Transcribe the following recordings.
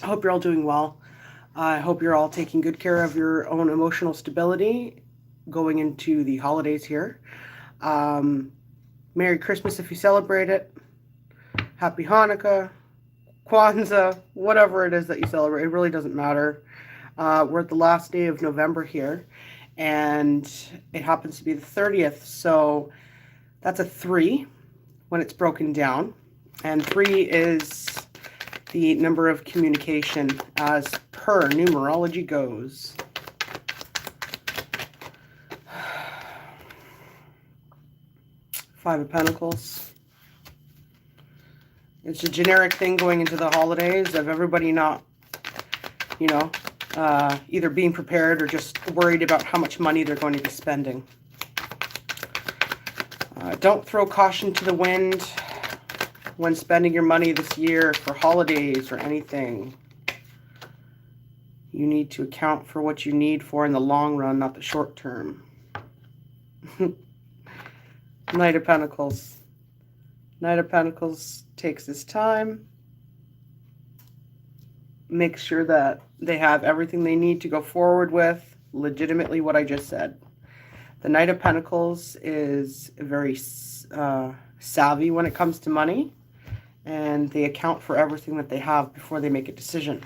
I hope you're all doing well. I hope you're all taking good care of your own emotional stability going into the holidays here. Um, Merry Christmas if you celebrate it. Happy Hanukkah, Kwanzaa, whatever it is that you celebrate. It really doesn't matter. We're at the last day of November here, and it happens to be the 30th. So that's a 3 when it's broken down. And 3 is the number of communication as per numerology goes. Five of Pentacles. It's a generic thing going into the holidays of everybody not, either being prepared or just worried about how much money they're going to be spending. Don't throw caution to the wind when spending your money this year for holidays or anything. You need to account for what you need for in the long run, not the short term. Knight of Pentacles. Knight of Pentacles takes his time. Makes sure that they have everything they need to go forward with legitimately what I just said. The Knight of Pentacles is very savvy when it comes to money, and they account for everything that they have before they make a decision.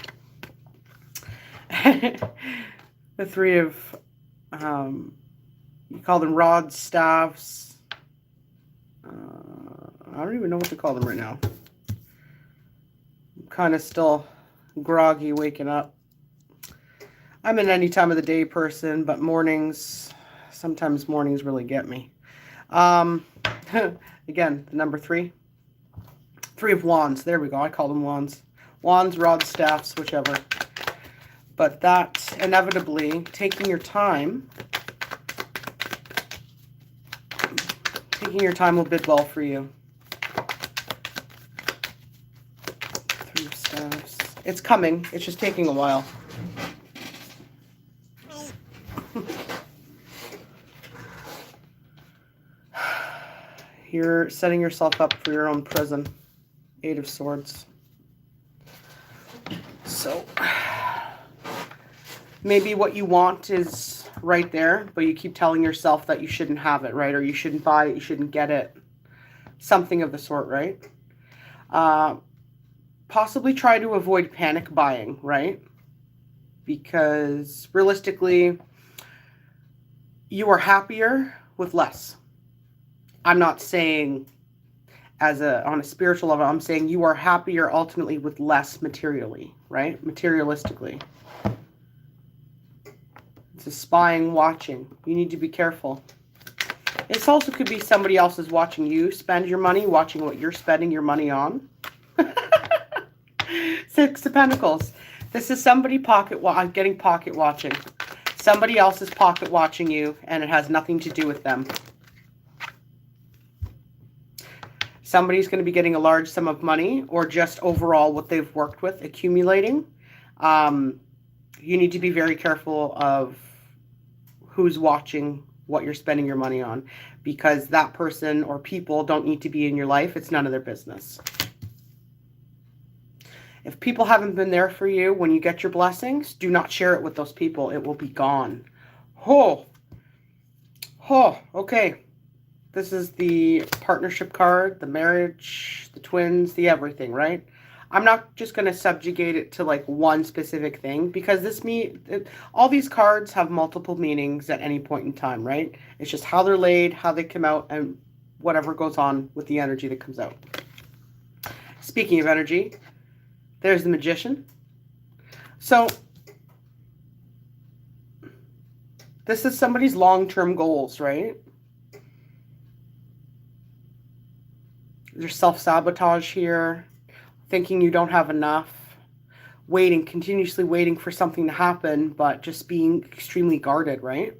The Three of, you call them rods, staffs. I don't even know what to call them right now. I'm kind of still groggy waking up. I'm an any time of the day person, but sometimes mornings really get me. Again, the number 3. 3 of Wands. There we go. I call them wands. Wands, rods, staffs, whichever. But that, inevitably, taking your time will bid well for you. 3 of Staffs. It's coming. It's just taking a while. You're setting yourself up for your own prison. 8 of Swords. So, maybe what you want is right there, but you keep telling yourself that you shouldn't have it, right? Or you shouldn't buy it, you shouldn't get it. Something of the sort, right? Possibly try to avoid panic buying, right? Because realistically, you are happier with less. I'm not saying on a spiritual level, I'm saying you are happier ultimately with less materially, right? Materialistically. It's a spying, watching. You need to be careful. This also could be somebody else is watching you spend your money, watching what you're spending your money on. 6 of Pentacles. This is somebody getting pocket watching. Somebody else is pocket watching you, and it has nothing to do with them. Somebody's going to be getting a large sum of money, or just overall what they've worked with accumulating. You need to be very careful of who's watching what you're spending your money on, because that person or people don't need to be in your life. It's none of their business. If people haven't been there for you when you get your blessings, do not share it with those people. It will be gone. Okay. This is the partnership card, the marriage, the twins, the everything, right? I'm not just going to subjugate it to like one specific thing, because all these cards have multiple meanings at any point in time, right? It's just how they're laid, how they come out, and whatever goes on with the energy that comes out. Speaking of energy, there's the Magician. So this is somebody's long-term goals, right? There's self-sabotage here, thinking you don't have enough, continuously waiting for something to happen, but just being extremely guarded, right?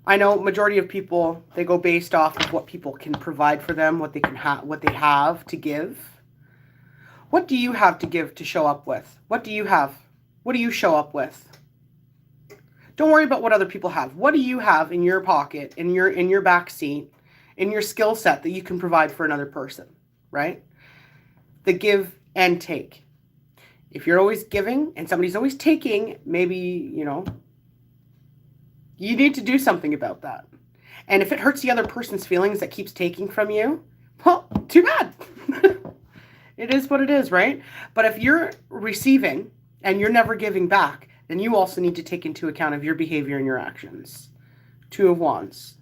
I know majority of people, they go based off of what people can provide for them, what they have to give. What do you have to give to show up with? What do you have? What do you show up with? Don't worry about what other people have. What do you have in your pocket, in your back seat, in your skill set that you can provide for another person, right? the give and take. If you're always giving and somebody's always taking, maybe, you need to do something about that. And if it hurts the other person's feelings that keeps taking from you, well, too bad. It is what it is, right? But if you're receiving and you're never giving back, then you also need to take into account of your behavior and your actions. Two of Wands.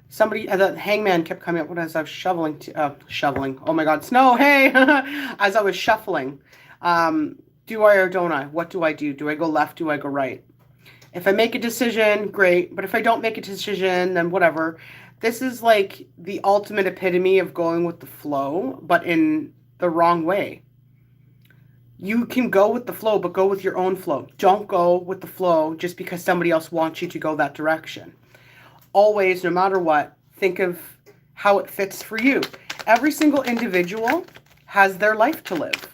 Somebody, the hangman kept coming up as I was shoveling. Oh my God, snow, hey! As I was shuffling. Do I or don't I? What do I do? Do I go left? Do I go right? If I make a decision, great. But if I don't make a decision, then whatever. This is like the ultimate epitome of going with the flow, but in the wrong way. You can go with the flow, but go with your own flow. Don't go with the flow just because somebody else wants you to go that direction. Always, no matter what, think of how it fits for you. Every single individual has their life to live.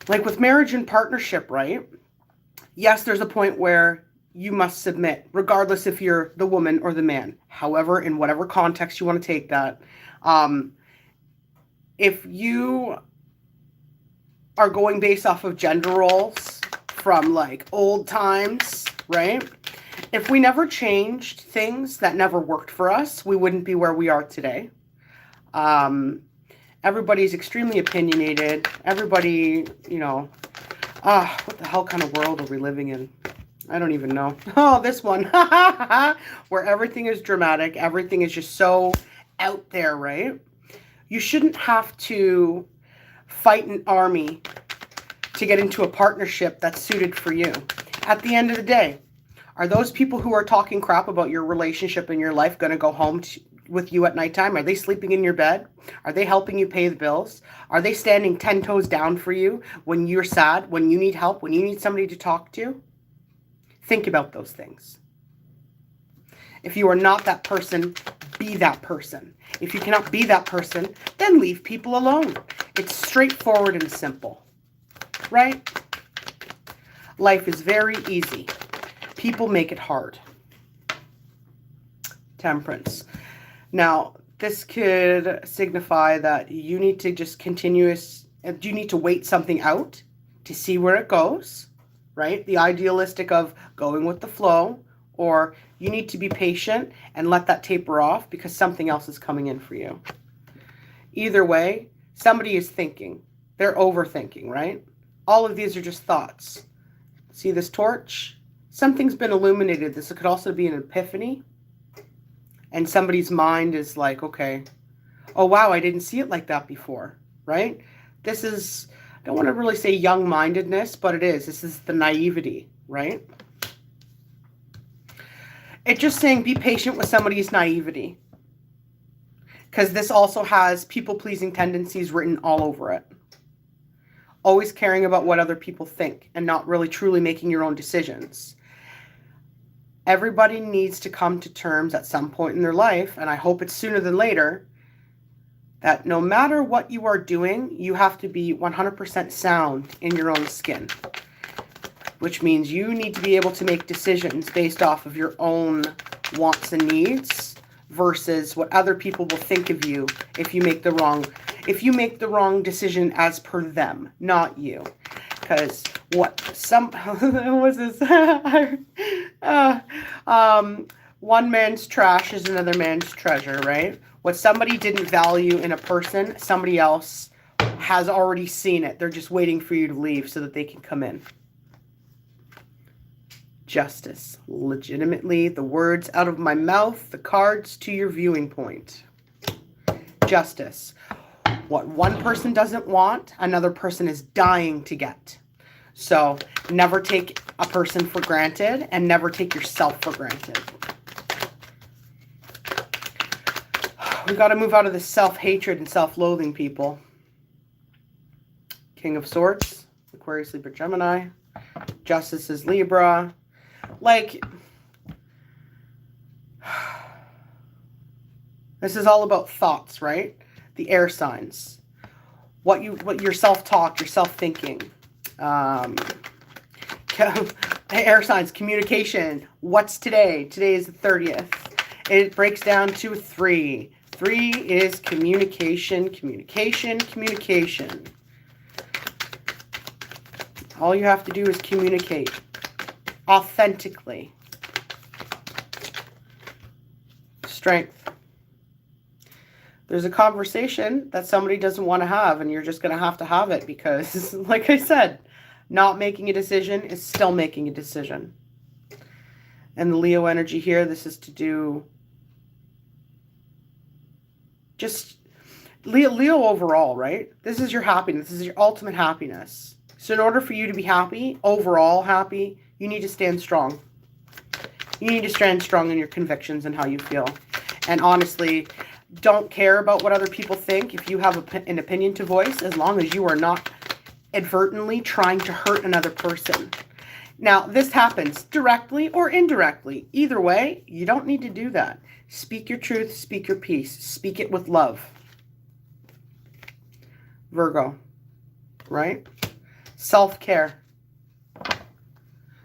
Like with marriage and partnership, right? Yes, there's a point where you must submit, regardless if you're the woman or the man. However, in whatever context you want to take that. If you are going based off of gender roles from like old times, right? If we never changed things that never worked for us, we wouldn't be where we are today. Everybody's extremely opinionated. Everybody, what the hell kind of world are we living in? I don't even know. Oh, this one. Where everything is dramatic. Everything is just so out there, right? You shouldn't have to fight an army to get into a partnership that's suited for you. At the end of the day, are those people who are talking crap about your relationship and your life going to go home with you at nighttime? Are they sleeping in your bed? Are they helping you pay the bills? Are they standing 10 toes down for you when you're sad, when you need help, when you need somebody to talk to? Think about those things. If you are not that person, be that person. If you cannot be that person, then leave people alone. It's straightforward and simple, right? Life is very easy. People make it hard. Temperance. Now, this could signify that you need to just you need to wait something out to see where it goes, right? The idealistic of going with the flow, or you need to be patient and let that taper off because something else is coming in for you. Either way, somebody is thinking. They're overthinking, right? All of these are just thoughts. See this torch? Something's been illuminated. This could also be an epiphany. And somebody's mind is like, okay, oh wow, I didn't see it like that before, right? This is, I don't want to really say young-mindedness, but it is. This is the naivety, right? It's just saying be patient with somebody's naivety. Because this also has people-pleasing tendencies written all over it. Always caring about what other people think and not really truly making your own decisions. Everybody needs to come to terms at some point in their life, and I hope it's sooner than later, that no matter what you are doing, you have to be 100% sound in your own skin. Which means you need to be able to make decisions based off of your own wants and needs versus what other people will think of you if you make the wrong decision as per them, not you. Because what was this? One man's trash is another man's treasure, right? What somebody didn't value in a person, somebody else has already seen it. They're just waiting for you to leave so that they can come in. Justice. Legitimately, the words out of my mouth, the cards to your viewing point. Justice. What one person doesn't want, another person is dying to get. So never take a person for granted and never take yourself for granted. We got to move out of this self-hatred and self-loathing, people. King of Swords, Aquarius, Libra, Gemini. Justice is Libra. Like, this is all about thoughts, right? The air signs. What your self-talk, your self-thinking. Air signs, communication. What's today? Today is the 30th. It breaks down to 3. 3 is communication, communication, communication. All you have to do is communicate authentically. Strength. There's a conversation that somebody doesn't want to have, and you're just going to have it because, like I said, not making a decision is still making a decision. And the Leo energy here, this is to do just Leo overall, right? This is your happiness. This is your ultimate happiness. So in order for you to be happy, overall happy, you need to stand strong. You need to stand strong in your convictions and how you feel. And honestly, don't care about what other people think if you have an opinion to voice, as long as you are not advertently trying to hurt another person. Now, this happens directly or indirectly. Either way, you don't need to do that. Speak your truth, speak your peace, speak it with love. Virgo, right? Self-care.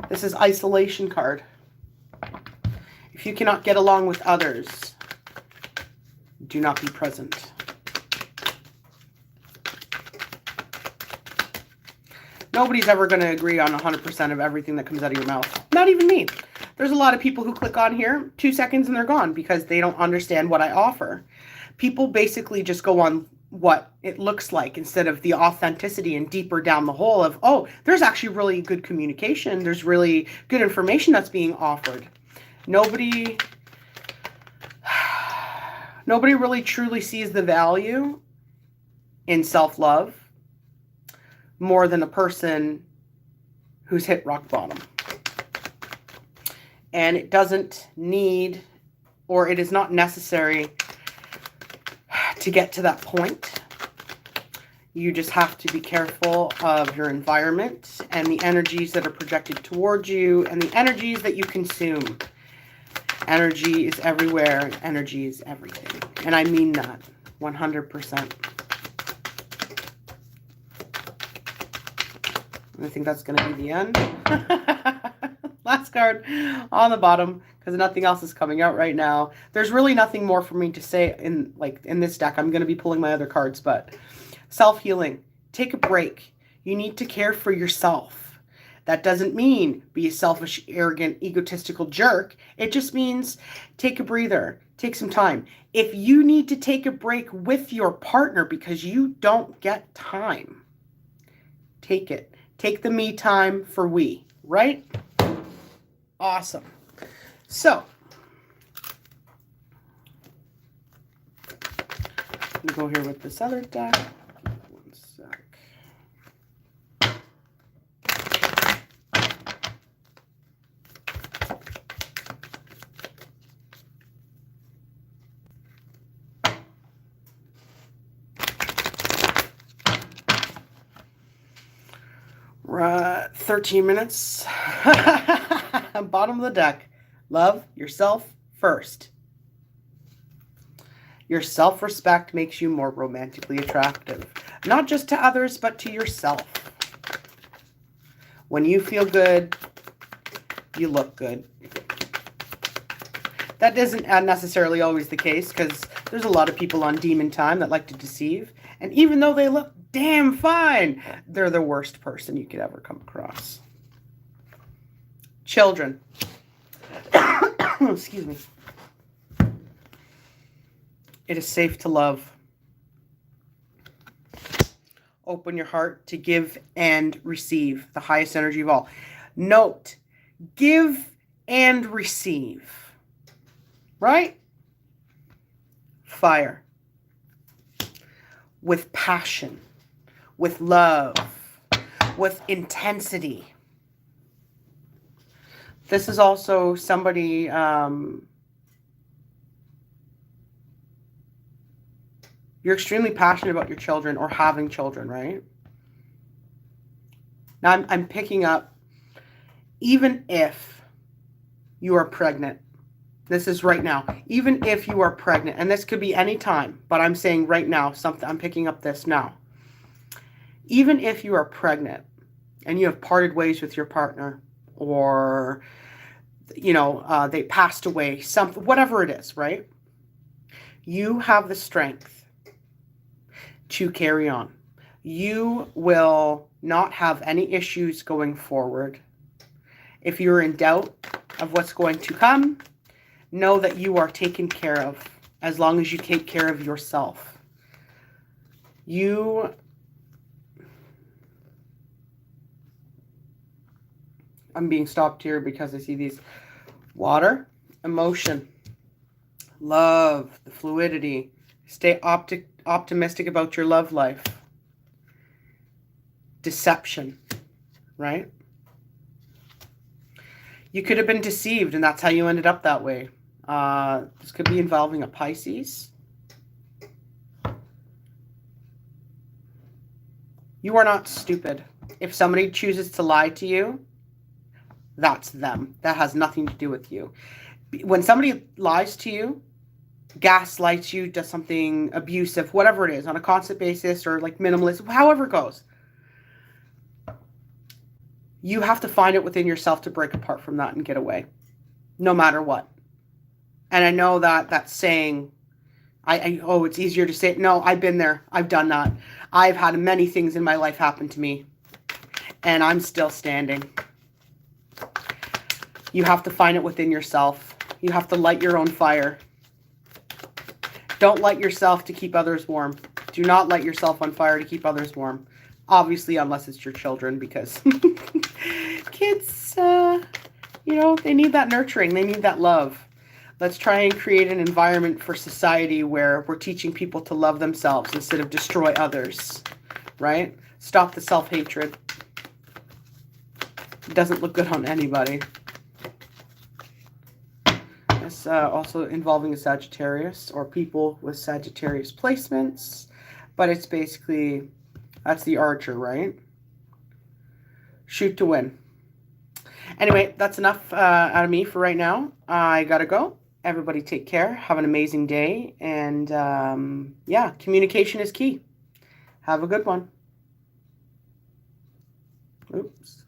This is isolation card. If you cannot get along with others, do not be present. Nobody's ever going to agree on 100% of everything that comes out of your mouth. Not even me. There's a lot of people who click on here, 2 seconds and they're gone because they don't understand what I offer. People basically just go on what it looks like instead of the authenticity and deeper down the hole of, oh, there's actually really good communication. There's really good information that's being offered. Nobody really truly sees the value in self-love more than a person who's hit rock bottom. And it doesn't need, or it is not necessary to get to that point. You just have to be careful of your environment and the energies that are projected towards you and the energies that you consume. Energy is everywhere. Energy is everything. And I mean that 100%. I think that's going to be the end. Last card on the bottom, because nothing else is coming out right now. There's really nothing more for me to say in this deck. I'm going to be pulling my other cards, but self-healing. Take a break. You need to care for yourself. That doesn't mean be a selfish, arrogant, egotistical jerk. It just means take a breather. Take some time. If you need to take a break with your partner because you don't get time, take it. Take the me time for we, right? Awesome. So, let me go here with this other deck. One sec. Right, 13 minutes. Bottom of the deck. Love yourself first. Your self-respect makes you more romantically attractive. Not just to others, but to yourself. When you feel good, you look good. That isn't necessarily always the case, because there's a lot of people on Demon Time that like to deceive. And even though they look damn fine, they're the worst person you could ever come across. Children. Excuse me. It is safe to love. Open your heart to give and receive, the highest energy of all. Note, give and receive. Right? Fire. With passion, with love, with intensity. This is also somebody, you're extremely passionate about your children or having children, right? Now I'm picking up, even if you are pregnant, this is right now, even if you are pregnant, and this could be any time, but I'm saying right now, I'm picking up this now. Even if you are pregnant and you have parted ways with your partner, or, they passed away, whatever it is, right? You have the strength to carry on. You will not have any issues going forward. If you're in doubt of what's going to come, know that you are taken care of as long as you take care of yourself. I'm being stopped here because I see these. Water, emotion, love, the fluidity. Stay optimistic about your love life. Deception, right? You could have been deceived, and that's how you ended up that way. This could be involving a Pisces. You are not stupid. If somebody chooses to lie to you, that's them. That has nothing to do with you. When somebody lies to you, gaslights you, does something abusive, whatever it is, on a constant basis or like minimalist, however it goes, you have to find it within yourself to break apart from that and get away, no matter what. And I know that saying, it's easier to say it. No, I've been there. I've done that. I've had many things in my life happen to me, and I'm still standing. You have to find it within yourself. You have to light your own fire. Don't light yourself to keep others warm. Do not light yourself on fire to keep others warm. Obviously, unless it's your children, because kids, they need that nurturing. They need that love. Let's try and create an environment for society where we're teaching people to love themselves instead of destroy others, right? Stop the self-hatred. It doesn't look good on anybody. It's also involving a Sagittarius or people with Sagittarius placements, but it's basically, that's the archer, right? Shoot to win. Anyway, that's enough out of me for right now. I gotta go. Everybody take care. Have an amazing day. And communication is key. Have a good one. Oops.